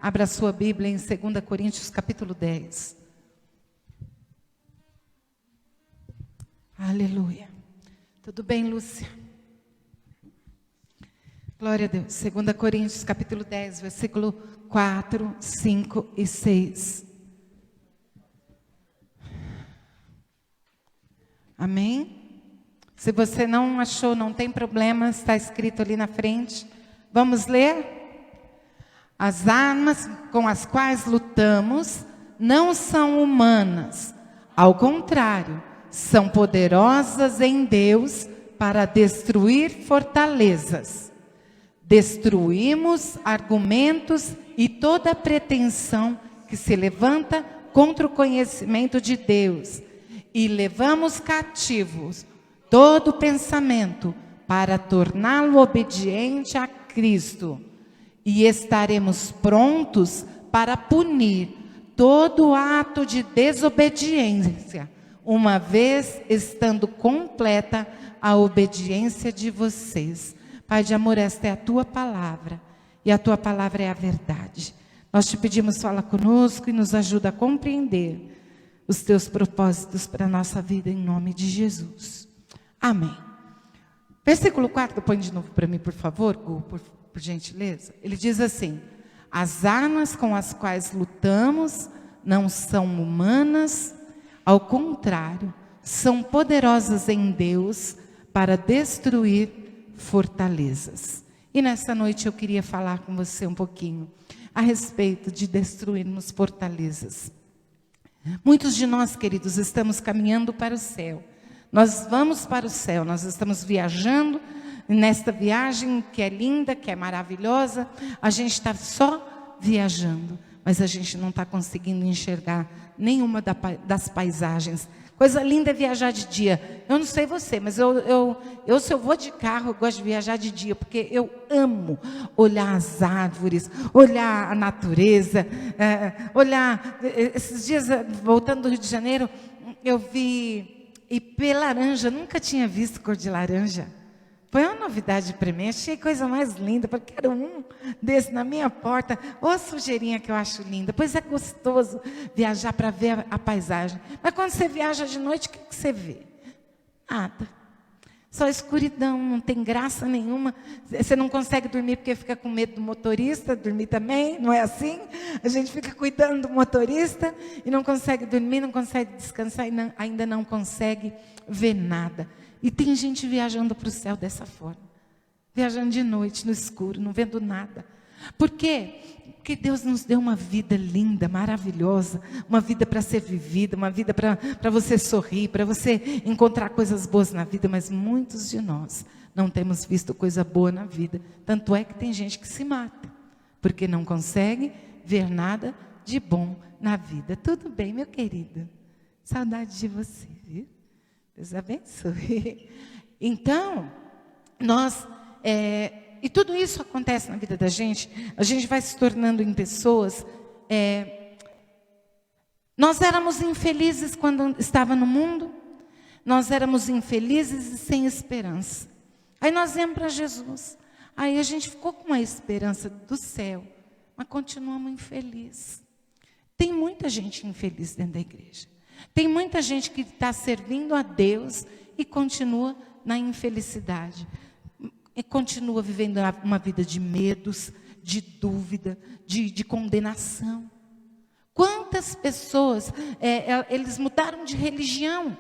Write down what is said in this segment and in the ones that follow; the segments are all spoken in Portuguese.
Abra sua Bíblia em 2 Coríntios capítulo 10. Aleluia. Tudo bem, Lúcia? Glória a Deus. 2 Coríntios capítulo 10, versículo 4, 5 e 6. Amém? Se você não achou, não tem problema, está escrito ali na frente. Vamos ler? As armas com as quais lutamos não são humanas. Ao contrário, são poderosas em Deus para destruir fortalezas. Destruímos argumentos e toda pretensão que se levanta contra o conhecimento de Deus. E levamos cativos todo pensamento para torná-lo obediente a Cristo. E estaremos prontos para punir todo ato de desobediência, uma vez estando completa a obediência de vocês. Pai de amor, esta é a tua palavra, e a tua palavra é a verdade. Nós te pedimos, fala conosco e nos ajuda a compreender os teus propósitos para a nossa vida, em nome de Jesus. Amém. Versículo 4, põe de novo para mim, por favor, Gu, por gentileza. Ele diz assim: as armas com as quais lutamos não são humanas, ao contrário, são poderosas em Deus para destruir fortalezas. E nessa noite eu queria falar com você um pouquinho a respeito de destruirmos fortalezas. Muitos de nós, queridos, estamos caminhando para o céu. Nós vamos para o céu, nós estamos viajando. Nesta viagem que é linda, que é maravilhosa, a gente está só viajando, mas a gente não está conseguindo enxergar nenhuma das paisagens. Coisa linda é viajar de dia. Eu não sei você, mas eu se eu vou de carro, eu gosto de viajar de dia, porque eu amo olhar as árvores, olhar a natureza, olhar. Esses dias, voltando do Rio de Janeiro, eu vi ipê laranja, nunca tinha visto cor de laranja. Foi uma novidade para mim, achei coisa mais linda, porque quero um desse na minha porta. Ô sujeirinha que eu acho linda, pois é gostoso viajar para ver a paisagem. Mas quando você viaja de noite, o que você vê? Nada. Só escuridão, não tem graça nenhuma. Você não consegue dormir porque fica com medo do motorista, dormir também, não é assim? A gente fica cuidando do motorista e não consegue dormir, não consegue descansar e ainda não consegue ver nada. E tem gente viajando para o céu dessa forma. Viajando de noite, no escuro, não vendo nada. Por quê? Porque Deus nos deu uma vida linda, maravilhosa. Uma vida para ser vivida, uma vida para você sorrir, para você encontrar coisas boas na vida. Mas muitos de nós não temos visto coisa boa na vida. Tanto é que tem gente que se mata, porque não consegue ver nada de bom na vida. Tudo bem, meu querido? Saudade de você, viu? Deus abençoe. Então, e tudo isso acontece na vida da gente, a gente vai se tornando em pessoas. Nós éramos infelizes quando estava no mundo, nós éramos infelizes e sem esperança. Aí nós viemos para Jesus, aí a gente ficou com a esperança do céu, mas continuamos infelizes. Tem muita gente infeliz dentro da igreja. Tem muita gente que está servindo a Deus e continua na infelicidade. E continua vivendo uma vida de medos, de dúvida, de condenação. Quantas pessoas, eles mudaram de religião.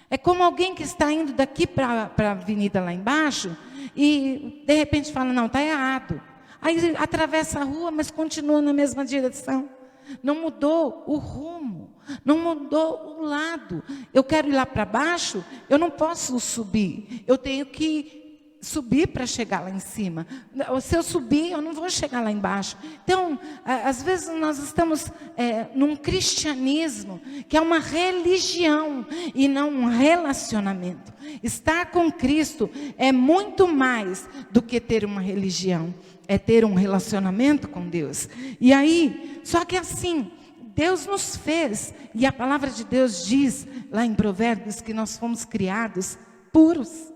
É como alguém que está indo daqui para a avenida lá embaixo e de repente fala, não, está errado. Aí atravessa a rua, mas continua na mesma direção. Não mudou o rumo, não mudou o lado. Eu quero ir lá para baixo, eu não posso subir. Eu tenho que subir para chegar lá em cima. Se eu subir, eu não vou chegar lá embaixo. Então, às vezes nós estamos num cristianismo que é uma religião e não um relacionamento. Estar com Cristo é muito mais do que ter uma religião. É ter um relacionamento com Deus. E aí, só que assim, Deus nos fez, e a palavra de Deus diz, lá em Provérbios, que nós fomos criados puros.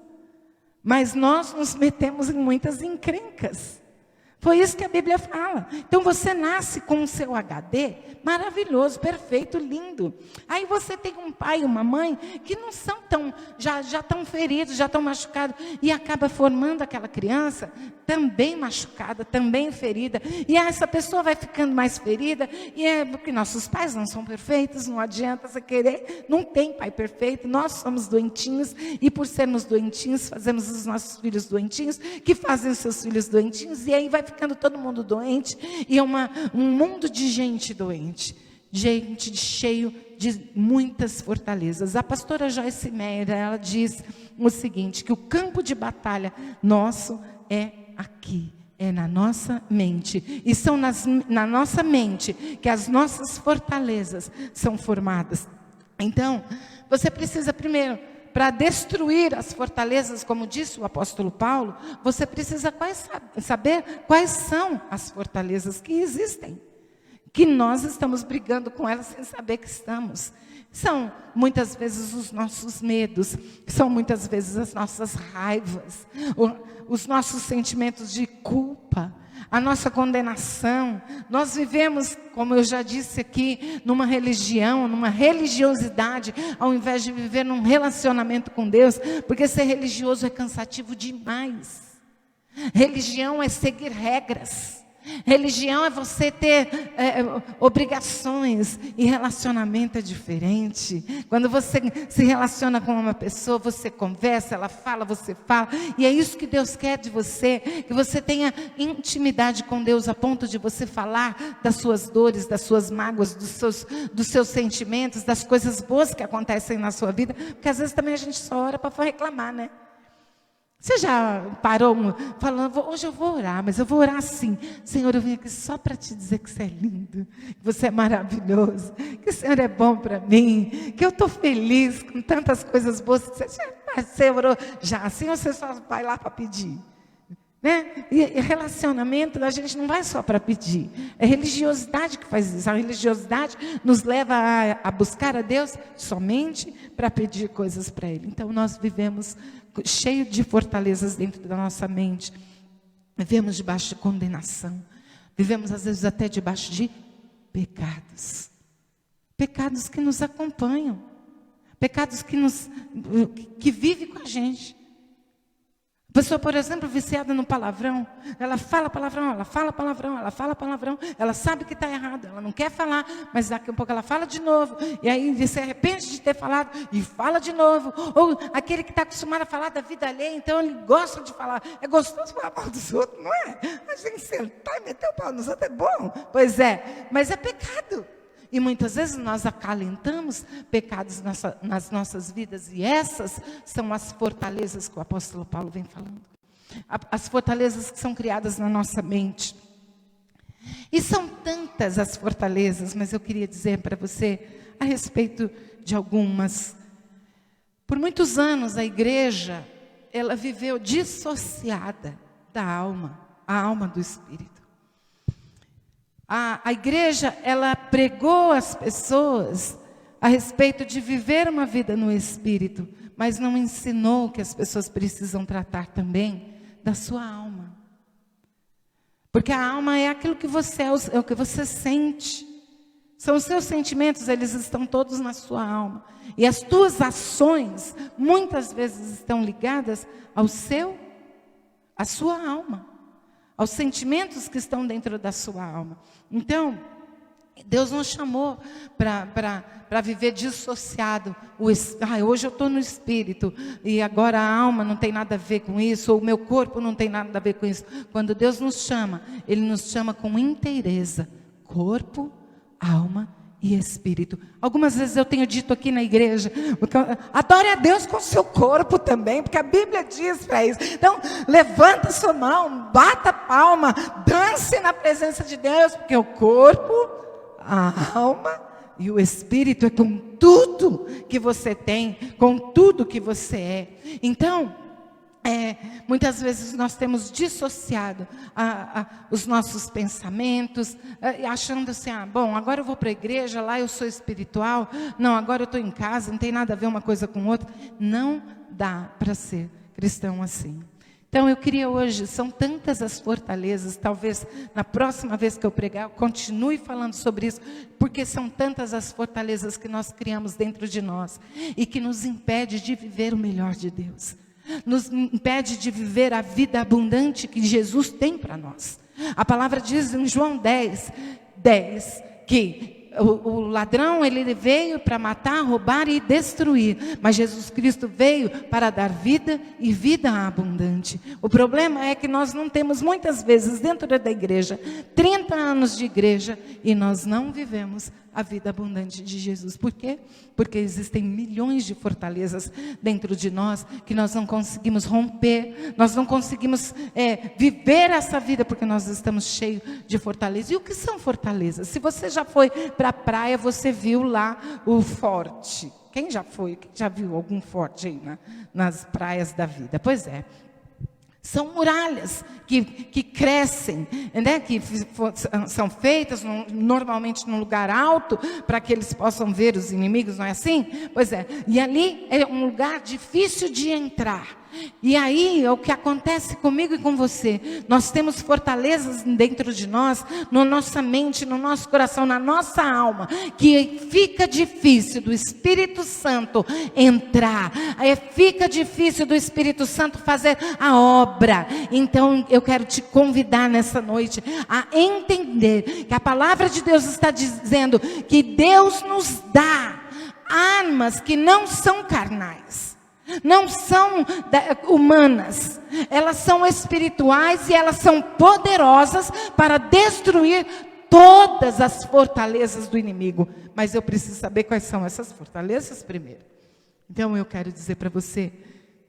Mas nós nos metemos em muitas encrencas. Foi isso que a Bíblia fala. Então você nasce com o seu HD maravilhoso, perfeito, lindo. Aí você tem um pai e uma mãe que não são tão, já estão feridos, já estão machucados, e acaba formando aquela criança também machucada, também ferida. E essa pessoa vai ficando mais ferida, e é porque nossos pais não são perfeitos, não adianta você querer, não tem pai perfeito, nós somos doentinhos, e por sermos doentinhos, fazemos os nossos filhos doentinhos, que fazem os seus filhos doentinhos, e aí vai ficando todo mundo doente, e é um mundo de gente doente, gente cheio de muitas fortalezas. A pastora Joyce Meyer, ela diz o seguinte, que o campo de batalha nosso é aqui, é na nossa mente, e são na nossa mente que as nossas fortalezas são formadas. Então, você precisa primeiro, para destruir as fortalezas, como disse o apóstolo Paulo, você precisa saber quais são as fortalezas que existem, que nós estamos brigando com elas sem saber que estamos. São muitas vezes os nossos medos, são muitas vezes as nossas raivas, os nossos sentimentos de culpa, a nossa condenação. Nós vivemos, como eu já disse aqui, numa religião, numa religiosidade, ao invés de viver num relacionamento com Deus, porque ser religioso é cansativo demais. Religião é seguir regras. Religião é você ter obrigações, e relacionamento é diferente. Quando você se relaciona com uma pessoa, você conversa, ela fala, você fala, e é isso que Deus quer de você, que você tenha intimidade com Deus a ponto de você falar das suas dores, das suas mágoas, dos seus sentimentos, das coisas boas que acontecem na sua vida, porque às vezes também a gente só ora para reclamar, né? Você já parou falando, hoje eu vou orar, mas eu vou orar assim. Senhor, eu vim aqui só para te dizer que você é lindo, que você é maravilhoso, que o Senhor é bom para mim, que eu estou feliz com tantas coisas boas. Você orou já assim, ou você só vai lá para pedir? Né? E relacionamento, a gente não vai só para pedir. É religiosidade que faz isso. A religiosidade nos leva a buscar a Deus somente para pedir coisas para Ele. Então nós vivemos cheio de fortalezas dentro da nossa mente. Vivemos debaixo de condenação. Vivemos às vezes até debaixo de pecados. Pecados que nos acompanham. Pecados que vivem com a gente. A pessoa, por exemplo, viciada no palavrão, ela fala palavrão, ela fala palavrão, ela fala palavrão, ela sabe que está errado, ela não quer falar, mas daqui a pouco ela fala de novo, e aí se arrepende de ter falado e fala de novo. Ou aquele que está acostumado a falar da vida alheia, então ele gosta de falar, é gostoso falar mal dos outros, não é? A gente sentar e meter o pau nos outros é bom, pois é, mas é pecado. E muitas vezes nós acalentamos pecados nas nossas vidas. E essas são as fortalezas que o apóstolo Paulo vem falando. As fortalezas que são criadas na nossa mente. E são tantas as fortalezas, mas eu queria dizer para você a respeito de algumas. Por muitos anos a igreja, ela viveu dissociada da alma, a alma do espírito. A igreja, ela pregou às pessoas a respeito de viver uma vida no Espírito, mas não ensinou que as pessoas precisam tratar também da sua alma. Porque a alma é aquilo que você é o que você sente. São os seus sentimentos, eles estão todos na sua alma. E as tuas ações, muitas vezes estão ligadas à sua alma. Aos sentimentos que estão dentro da sua alma. Então, Deus nos chamou para viver dissociado. Hoje eu estou no espírito, e agora a alma não tem nada a ver com isso, ou o meu corpo não tem nada a ver com isso. Quando Deus nos chama, Ele nos chama com inteireza. Corpo, alma e espírito. Algumas vezes eu tenho dito aqui na igreja, adore a Deus com o seu corpo também, porque a Bíblia diz para isso. Então, levanta a sua mão, bata a palma, dance na presença de Deus, porque o corpo, a alma e o espírito é com tudo que você tem, com tudo que você é. Então, muitas vezes nós temos dissociado os nossos pensamentos, achando assim, bom, agora eu vou para a igreja, lá eu sou espiritual, não, agora eu estou em casa, não tem nada a ver uma coisa com outra. Não dá para ser cristão assim. Então eu queria hoje, são tantas as fortalezas, talvez na próxima vez que eu pregar, eu continue falando sobre isso, porque são tantas as fortalezas que nós criamos dentro de nós, e que nos impede de viver o melhor de Deus, nos impede de viver a vida abundante que Jesus tem para nós. A palavra diz em João 10, que o ladrão, ele veio para matar, roubar e destruir, mas Jesus Cristo veio para dar vida e vida abundante. O problema é que nós não temos muitas vezes dentro da igreja, 30 anos de igreja, e nós não vivemos a vida abundante de Jesus. Por quê? Porque existem milhões de fortalezas dentro de nós, que nós não conseguimos romper, nós não conseguimos viver essa vida, porque nós estamos cheios de fortalezas. E o que são fortalezas? Se você já foi para a praia, você viu lá o forte. Quem já foi? Quem já viu algum forte aí nas praias da vida? Pois é. São muralhas que crescem, né? Que são feitas normalmente num lugar alto, para que eles possam ver os inimigos, não é assim? Pois é, e ali é um lugar difícil de entrar. E aí, é o que acontece comigo e com você. Nós temos fortalezas dentro de nós, na nossa mente, no nosso coração, na nossa alma, que fica difícil do Espírito Santo entrar. Aí fica difícil do Espírito Santo fazer a obra. Então, eu quero te convidar nessa noite a entender que a palavra de Deus está dizendo que Deus nos dá armas que não são carnais. Não são humanas, elas são espirituais e elas são poderosas para destruir todas as fortalezas do inimigo. Mas eu preciso saber quais são essas fortalezas primeiro. Então eu quero dizer para você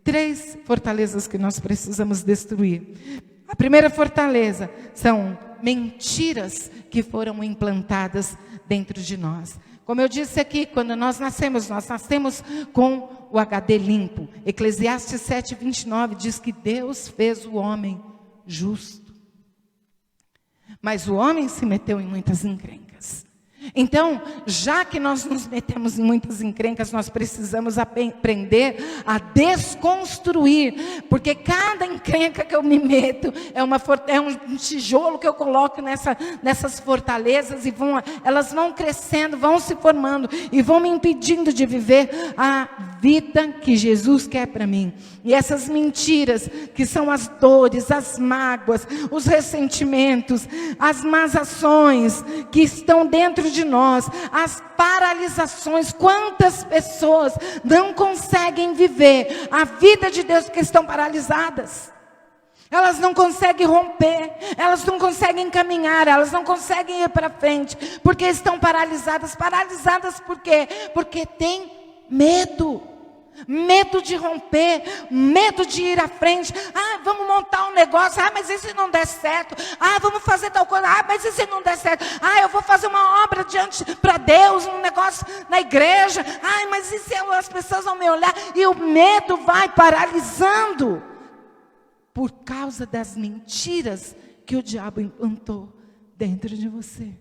3 fortalezas que nós precisamos destruir. A primeira fortaleza são mentiras que foram implantadas dentro de nós. Como eu disse aqui, quando nós nascemos com o HD limpo. Eclesiastes 7:29 diz que Deus fez o homem justo. Mas o homem se meteu em muitas encrencas. Então, já que nós nos metemos em muitas encrencas, nós precisamos aprender a desconstruir, porque cada encrenca que eu me meto é um tijolo que eu coloco nessas fortalezas, e elas vão crescendo, vão se formando e vão me impedindo de viver a vida que Jesus quer para mim. E essas mentiras, que são as dores, as mágoas, os ressentimentos, as más ações que estão dentro de nós, as paralisações. Quantas pessoas não conseguem viver a vida de Deus porque estão paralisadas? Elas não conseguem romper, elas não conseguem caminhar, elas não conseguem ir para frente, porque estão paralisadas. Paralisadas por quê? Porque tem medo. Medo de romper, medo de ir à frente. Vamos montar um negócio. Mas e se não der certo? Vamos fazer tal coisa. Mas e se não der certo? Eu vou fazer uma obra para Deus, um negócio na igreja. Mas e se as pessoas vão me olhar? E o medo vai paralisando, por causa das mentiras que o diabo implantou dentro de você.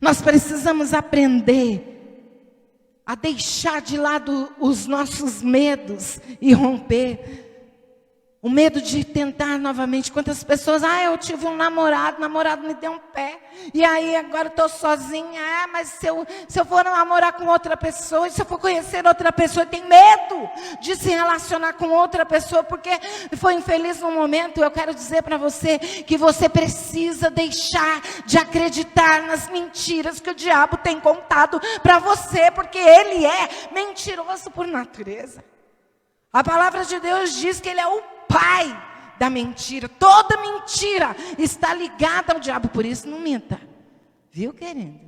Nós precisamos aprender a deixar de lado os nossos medos e romper. O medo de tentar novamente. Quantas pessoas, eu tive um namorado, o namorado me deu um pé, e aí agora eu estou sozinha. Mas se eu for namorar com outra pessoa, e se eu for conhecer outra pessoa, eu tenho medo de se relacionar com outra pessoa, porque foi infeliz no momento. Eu quero dizer para você que você precisa deixar de acreditar nas mentiras que o diabo tem contado para você, porque ele é mentiroso por natureza. A palavra de Deus diz que ele é o pai da mentira. Toda mentira está ligada ao diabo. Por isso não minta. Viu, querido?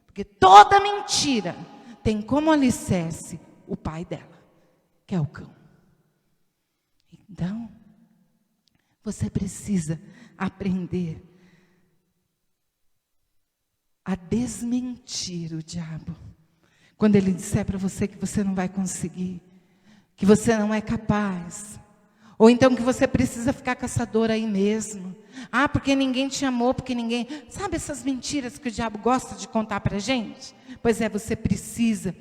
Porque toda mentira tem como alicerce o pai dela, que é o cão. Então, você precisa aprender a desmentir o diabo. Quando ele disser para você que você não vai conseguir, que você não é capaz, ou então que você precisa ficar caçador aí mesmo. Porque ninguém te amou, porque ninguém... Sabe essas mentiras que o diabo gosta de contar para a gente? Pois é, você precisa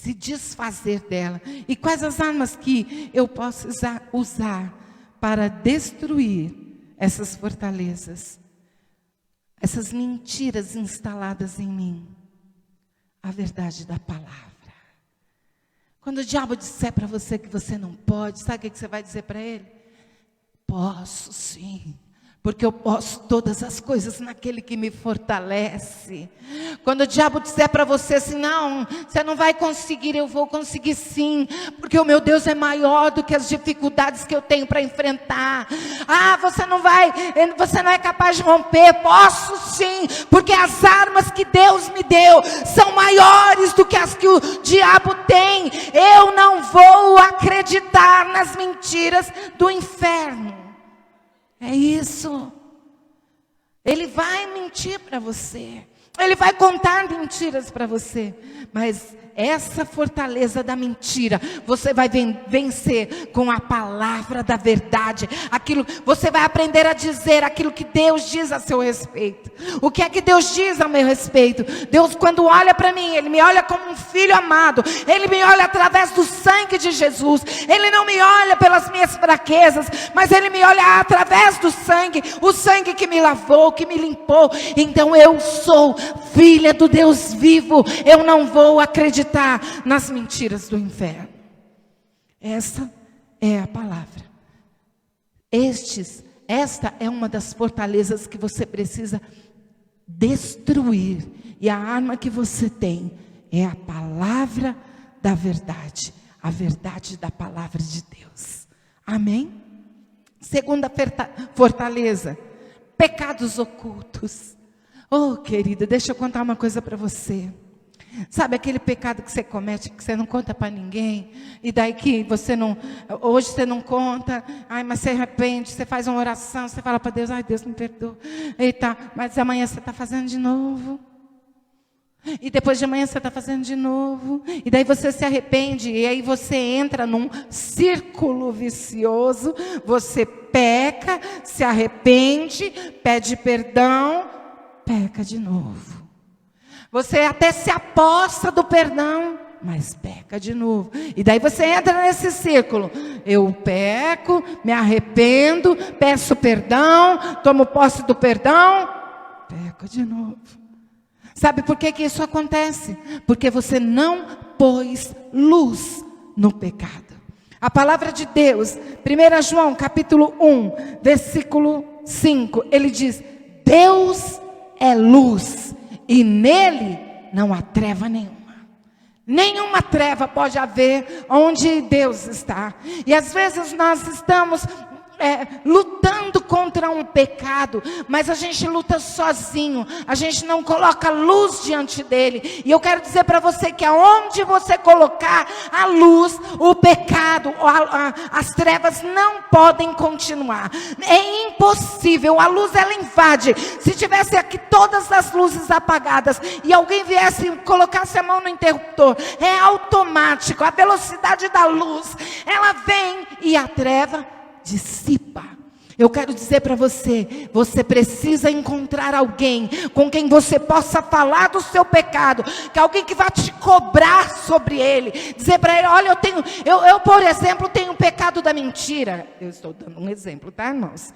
se desfazer dela. E quais as armas que eu posso usar para destruir essas fortalezas, essas mentiras instaladas em mim? A verdade da palavra. Quando o diabo disser para você que você não pode, sabe o que você vai dizer para ele? Posso sim, porque eu posso todas as coisas naquele que me fortalece. Quando o diabo disser para você assim, não, você não vai conseguir, eu vou conseguir sim, porque o meu Deus é maior do que as dificuldades que eu tenho para enfrentar. Ah, você não é capaz de romper. Posso sim, porque as armas que Deus me deu são maiores do que as que o diabo tem. Eu não vou acreditar nas mentiras do inferno. É isso. Ele vai mentir para você. Ele vai contar mentiras para você. Mas essa fortaleza da mentira, você vai vencer com a palavra da verdade. Você vai aprender a dizer aquilo que Deus diz a seu respeito. O que é que Deus diz a meu respeito? Deus, quando olha para mim, Ele me olha como um filho amado. Ele me olha através do sangue de Jesus. Ele não me olha pelas minhas fraquezas, mas Ele me olha através do sangue. O sangue que me lavou, que me limpou. Então eu sou filha do Deus vivo. Eu não vou acreditar nas mentiras do inferno. Essa é a palavra. Esta é uma das fortalezas que você precisa destruir. E a arma que você tem é a palavra da verdade. A verdade da palavra de Deus. Amém? Segunda fortaleza, pecados ocultos. Oh, querida, deixa eu contar uma coisa para você. Sabe aquele pecado que você comete, que você não conta para ninguém, e daí que hoje você não conta, mas você arrepende, você faz uma oração, você fala para Deus, Deus me perdoa, eita, mas amanhã você está fazendo de novo, e depois de amanhã você está fazendo de novo, e daí você se arrepende, e aí você entra num círculo vicioso, você peca, se arrepende, pede perdão, peca de novo. Você até se aposta do perdão, mas peca de novo. E daí você entra nesse círculo. Eu peco, me arrependo, peço perdão, tomo posse do perdão, peco de novo. Sabe por que isso acontece? Porque você não pôs luz no pecado. A palavra de Deus, 1 João capítulo 1, versículo 5, ele diz, Deus é luz. E nele não há treva nenhuma. Nenhuma treva pode haver onde Deus está. E às vezes nós estamos lutando contra um pecado, mas a gente luta sozinho, a gente não coloca luz diante dele. E eu quero dizer para você que aonde você colocar a luz, o pecado, as trevas não podem continuar. É impossível, a luz ela invade. Se tivesse aqui todas as luzes apagadas e alguém viesse e colocasse a mão no interruptor, é automático, a velocidade da luz, ela vem e a treva dissipa. Eu quero dizer para você, você precisa encontrar alguém com quem você possa falar do seu pecado, que alguém que vai te cobrar sobre ele, dizer para ele, olha, eu por exemplo tenho um pecado da mentira. Eu estou dando um exemplo, tá, irmãos?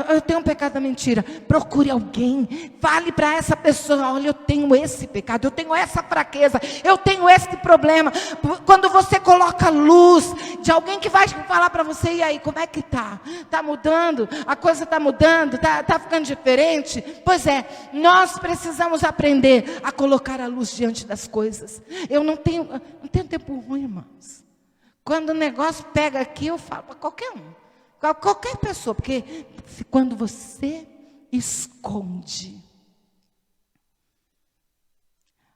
Eu tenho um pecado da mentira. Procure alguém, fale para essa pessoa, olha, eu tenho esse pecado, eu tenho essa fraqueza, eu tenho esse problema. Quando você coloca luz de alguém que vai falar para você, e aí, como é que tá? Tá mudando? A coisa está mudando, está ficando diferente. Pois é, nós precisamos aprender a colocar a luz diante das coisas. Eu não tenho tempo ruim, irmãos. Quando o negócio pega aqui, eu falo para qualquer pessoa, porque quando você esconde,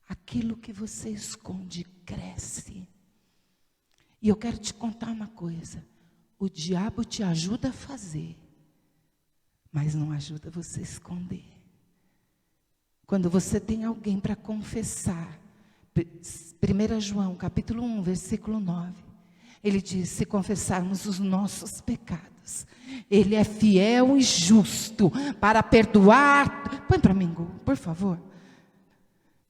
aquilo que você esconde cresce. E eu quero te contar uma coisa. O diabo te ajuda a fazer, mas não ajuda você a esconder. Quando você tem alguém para confessar, 1 João capítulo 1, versículo 9, ele diz, se confessarmos os nossos pecados, ele é fiel e justo para perdoar. Põe para mim, por favor.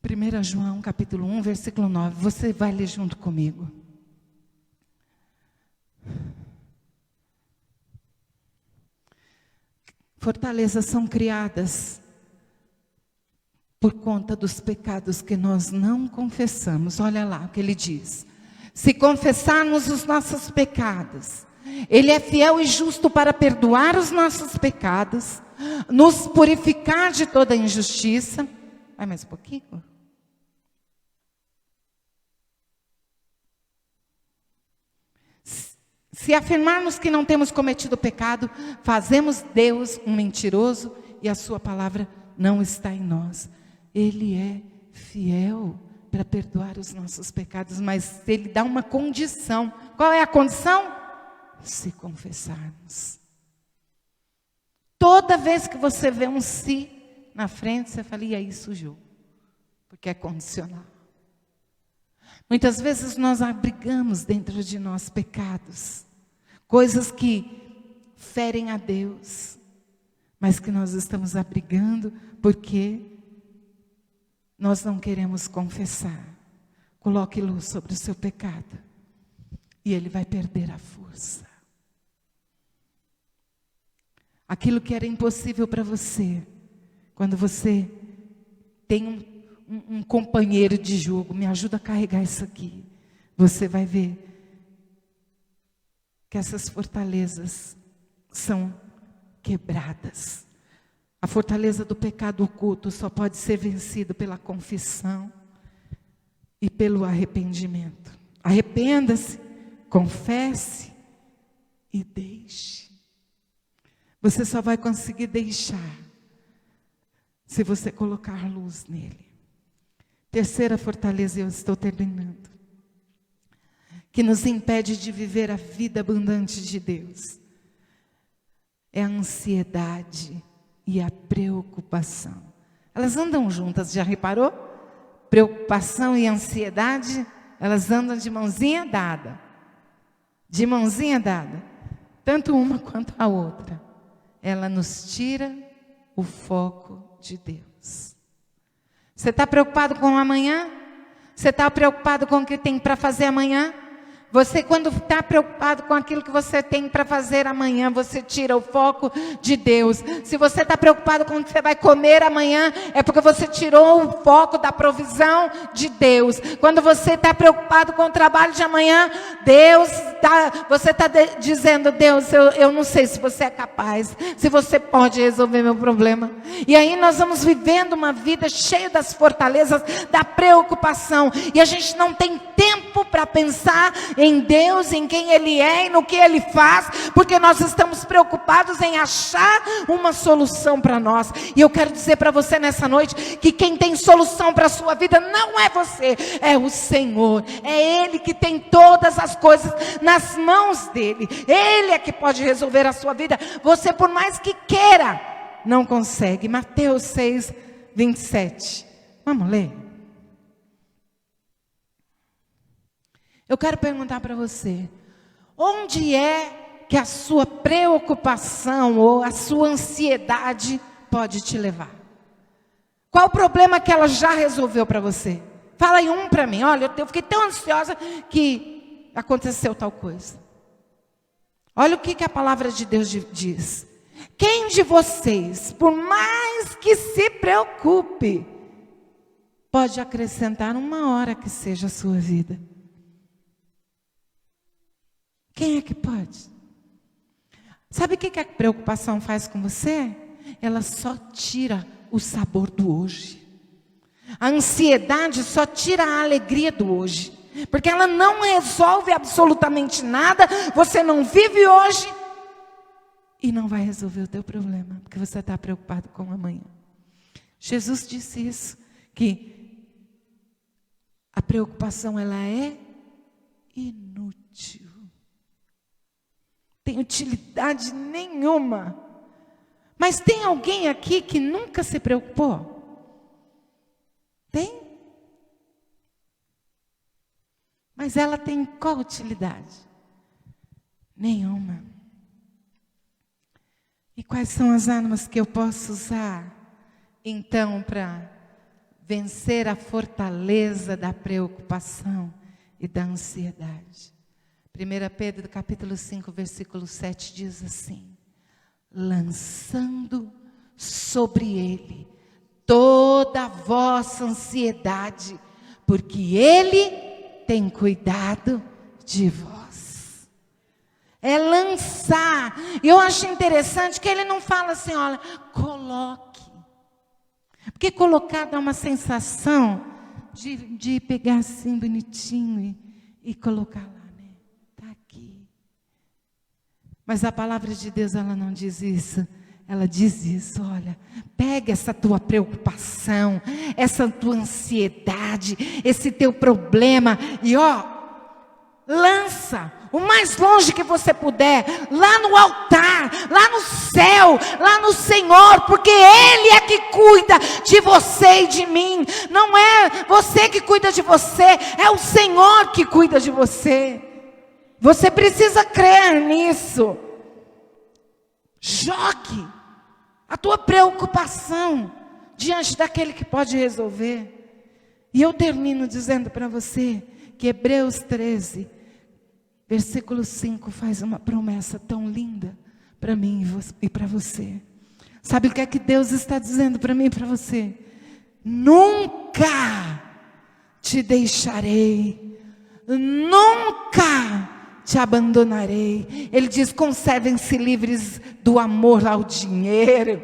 1 João capítulo 1, versículo 9. Você vai ler junto comigo. Fortalezas são criadas por conta dos pecados que nós não confessamos. Olha lá o que ele diz. Se confessarmos os nossos pecados, Ele é fiel e justo para perdoar os nossos pecados, nos purificar de toda injustiça. Vai mais um pouquinho. Se afirmarmos que não temos cometido pecado, fazemos Deus um mentiroso e a sua palavra não está em nós. Ele é fiel para perdoar os nossos pecados, mas Ele dá uma condição. Qual é a condição? Se confessarmos. Toda vez que você vê um "se" na frente, você fala, e aí sujou, porque é condicional. Muitas vezes nós abrigamos dentro de nós pecados, coisas que ferem a Deus, mas que nós estamos abrigando porque nós não queremos confessar. Coloque luz sobre o seu pecado e ele vai perder a força. Aquilo que era impossível para você, quando você tem um companheiro de jogo, me ajuda a carregar isso aqui, você vai ver que essas fortalezas são quebradas. A fortaleza do pecado oculto só pode ser vencido pela confissão e pelo arrependimento. Arrependa-se, confesse e deixe. Você só vai conseguir deixar se você colocar luz nele. Terceira fortaleza, eu estou terminando, que nos impede de viver a vida abundante de Deus, é a ansiedade e a preocupação. Elas andam juntas, já reparou? Preocupação e ansiedade, elas andam de mãozinha dada. De mãozinha dada. Tanto uma quanto a outra. Ela nos tira o foco de Deus. Você está preocupado com o amanhã? Você está preocupado com o que tem para fazer amanhã? Você, quando está preocupado com aquilo que você tem para fazer amanhã, você tira o foco de Deus. Se você está preocupado com o que você vai comer amanhã, é porque você tirou o foco da provisão de Deus. Quando você está preocupado com o trabalho de amanhã, você está dizendo, Deus, eu não sei se você é capaz, se você pode resolver meu problema. E aí nós vamos vivendo uma vida cheia das fortalezas da preocupação. E a gente não tem tempo para pensar em Deus, em quem Ele é e no que Ele faz, porque nós estamos preocupados em achar uma solução para nós. E eu quero dizer para você nessa noite, que quem tem solução para a sua vida não é você, é o Senhor. É Ele que tem todas as coisas nas mãos dEle. Ele é que pode resolver a sua vida. Você, por mais que queira, não consegue. Mateus 6, 27. Vamos ler? Eu quero perguntar para você, onde é que a sua preocupação ou a sua ansiedade pode te levar? Qual o problema que ela já resolveu para você? Fala aí um para mim. Olha, eu fiquei tão ansiosa que aconteceu tal coisa. Olha o que a palavra de Deus diz. Quem de vocês, por mais que se preocupe, pode acrescentar uma hora que seja a sua vida? Quem é que pode? Sabe o que a preocupação faz com você? Ela só tira o sabor do hoje. A ansiedade só tira a alegria do hoje. Porque ela não resolve absolutamente nada. Você não vive hoje e não vai resolver o teu problema, porque você está preocupado com o amanhã. Jesus disse isso, que a preocupação ela é inútil. Tem utilidade nenhuma. Mas tem alguém aqui que nunca se preocupou? Tem? Mas ela tem qual utilidade? Nenhuma. E quais são as armas que eu posso usar, então, para vencer a fortaleza da preocupação e da ansiedade. 1 Pedro capítulo 5, versículo 7 diz assim: lançando sobre ele toda a vossa ansiedade, porque ele tem cuidado de vós. É lançar. E eu acho interessante que ele não fala assim, olha, coloque. Porque colocar dá uma sensação de pegar assim bonitinho e colocar lá, né? Está aqui. Mas a palavra de Deus, ela não diz isso. Ela diz isso, olha, pega essa tua preocupação, essa tua ansiedade, esse teu problema e lança o mais longe que você puder, lá no altar, lá no céu, lá no Senhor, porque Ele é que cuida de você e de mim. Não é você que cuida de você, é o Senhor que cuida de você. Você precisa crer nisso. Jogue a tua preocupação diante daquele que pode resolver. E eu termino dizendo para você que Hebreus 13, versículo 5 faz uma promessa tão linda para mim e para você. Sabe o que é que Deus está dizendo para mim e para você? Nunca te deixarei, nunca te abandonarei. Ele diz: conservem-se livres do amor ao dinheiro,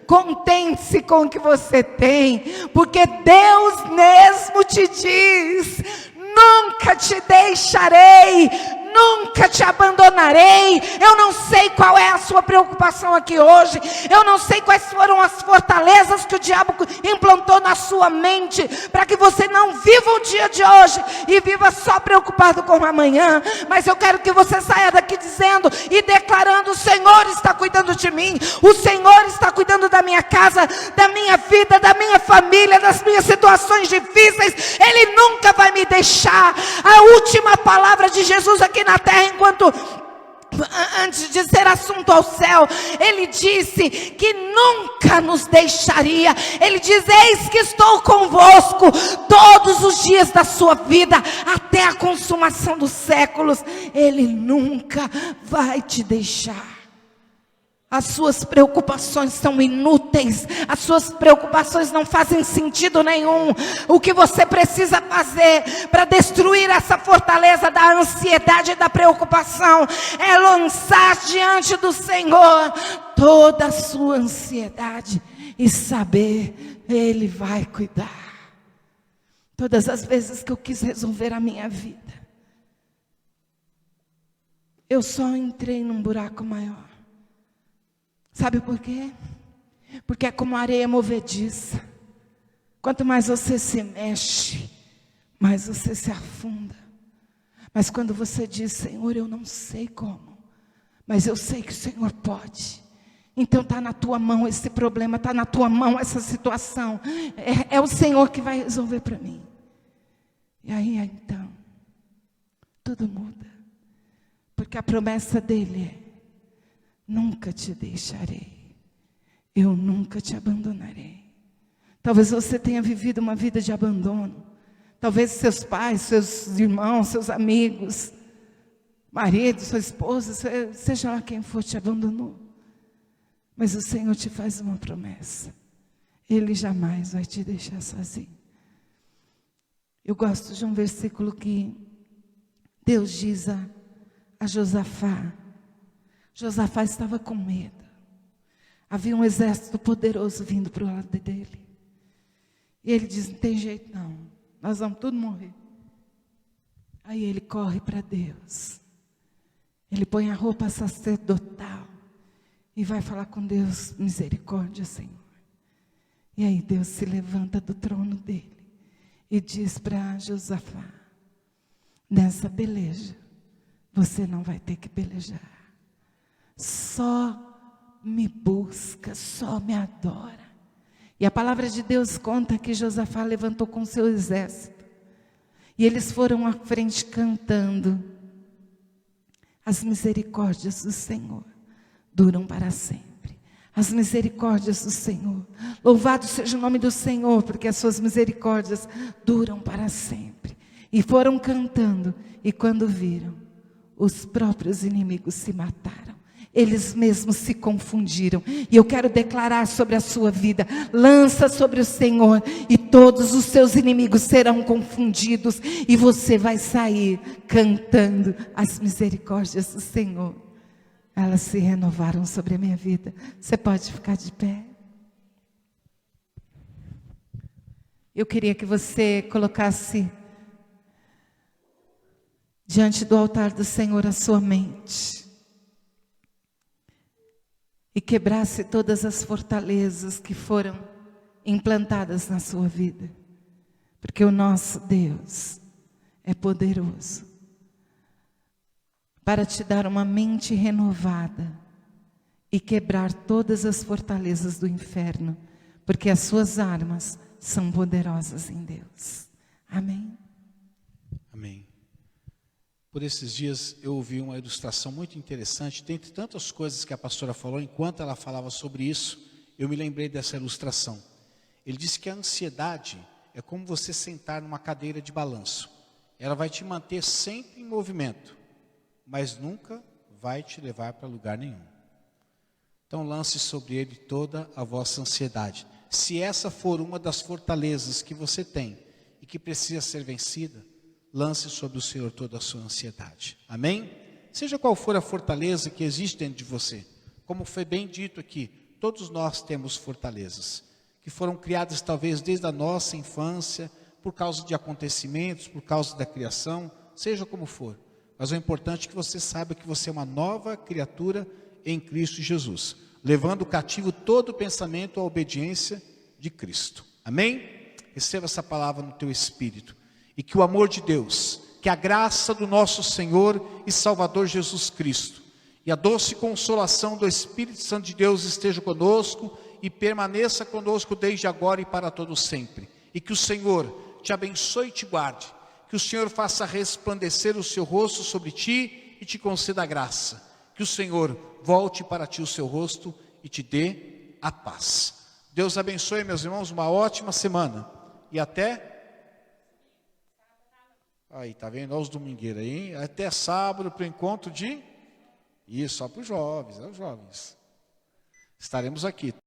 contente-se com o que você tem, porque Deus mesmo te diz: nunca te deixarei, nunca te abandonarei. Eu não sei qual é a sua preocupação aqui hoje. Eu não sei quais foram as fortalezas que o diabo implantou na sua mente, para que você não viva o dia de hoje e viva só preocupado com o amanhã. Mas eu quero que você saia daqui dizendo e declarando: o Senhor está cuidando de mim, o Senhor está cuidando da minha casa, da minha vida, da minha família, das minhas situações difíceis. Ele nunca vai me deixar. A última palavra de Jesus aqui na terra, antes de ser assunto ao céu, ele disse que nunca nos deixaria. Ele diz: eis que estou convosco todos os dias da sua vida, até a consumação dos séculos. Ele nunca vai te deixar. As suas preocupações são inúteis, as suas preocupações não fazem sentido nenhum. O que você precisa fazer para destruir essa fortaleza da ansiedade e da preocupação é lançar diante do Senhor toda a sua ansiedade e saber: Ele vai cuidar. Todas as vezes que eu quis resolver a minha vida, eu só entrei num buraco maior. Sabe por quê? Porque é como areia movediça. Quanto mais você se mexe, mais você se afunda. Mas quando você diz: Senhor, eu não sei como, mas eu sei que o Senhor pode. Então está na tua mão esse problema, está na tua mão essa situação. É o Senhor que vai resolver para mim. E aí então, tudo muda. Porque a promessa dele é: nunca te deixarei, eu nunca te abandonarei. Talvez você tenha vivido uma vida de abandono. Talvez seus pais, seus irmãos, seus amigos, marido, sua esposa, seja lá quem for, te abandonou. Mas o Senhor te faz uma promessa: Ele jamais vai te deixar sozinho. Eu gosto de um versículo que Deus diz a Josafá. Josafá estava com medo. Havia um exército poderoso vindo para o lado dele. E ele diz: não tem jeito não, nós vamos todos morrer. Aí ele corre para Deus. Ele põe a roupa sacerdotal e vai falar com Deus: misericórdia, Senhor. E aí Deus se levanta do trono dele e diz para Josafá: nessa peleja você não vai ter que pelejar. Só me busca, só me adora. E a palavra de Deus conta que Josafá levantou com seu exército. E eles foram à frente cantando: as misericórdias do Senhor duram para sempre. as misericórdias do Senhor. Louvado seja o nome do Senhor, porque as suas misericórdias duram para sempre. E foram cantando, e quando viram, os próprios inimigos se mataram. Eles mesmos se confundiram. E eu quero declarar sobre a sua vida: lança sobre o Senhor, e todos os seus inimigos serão confundidos, e você vai sair cantando as misericórdias do Senhor. Elas se renovaram sobre a minha vida. Você pode ficar de pé. Eu queria que você colocasse diante do altar do Senhor a sua mente e quebrasse todas as fortalezas que foram implantadas na sua vida, porque o nosso Deus é poderoso para te dar uma mente renovada e quebrar todas as fortalezas do inferno, porque as suas armas são poderosas em Deus. Amém? Amém. Por esses dias eu ouvi uma ilustração muito interessante. Dentre tantas coisas que a pastora falou, enquanto ela falava sobre isso, eu me lembrei dessa ilustração. Ele disse que a ansiedade é como você sentar numa cadeira de balanço. Ela vai te manter sempre em movimento, mas nunca vai te levar para lugar nenhum. Então lance sobre ele toda a vossa ansiedade. Se essa for uma das fortalezas que você tem e que precisa ser vencida, lance sobre o Senhor toda a sua ansiedade. Amém? Seja qual for a fortaleza que existe dentro de você. Como foi bem dito aqui, todos nós temos fortalezas, que foram criadas talvez desde a nossa infância, por causa de acontecimentos, por causa da criação, seja como for. Mas o importante é que você saiba que você é uma nova criatura em Cristo Jesus, levando cativo todo o pensamento à obediência de Cristo. Amém? Receba essa palavra no teu espírito. E que o amor de Deus, que a graça do nosso Senhor e Salvador Jesus Cristo, e a doce consolação do Espírito Santo de Deus esteja conosco e permaneça conosco desde agora e para todo sempre. E que o Senhor te abençoe e te guarde. Que o Senhor faça resplandecer o seu rosto sobre ti e te conceda a graça. Que o Senhor volte para ti o seu rosto e te dê a paz. Deus abençoe, meus irmãos, uma ótima semana. E até... Aí, tá vendo? Olha os domingueiros aí. Até sábado para o encontro de... Isso, só para os jovens, Estaremos aqui.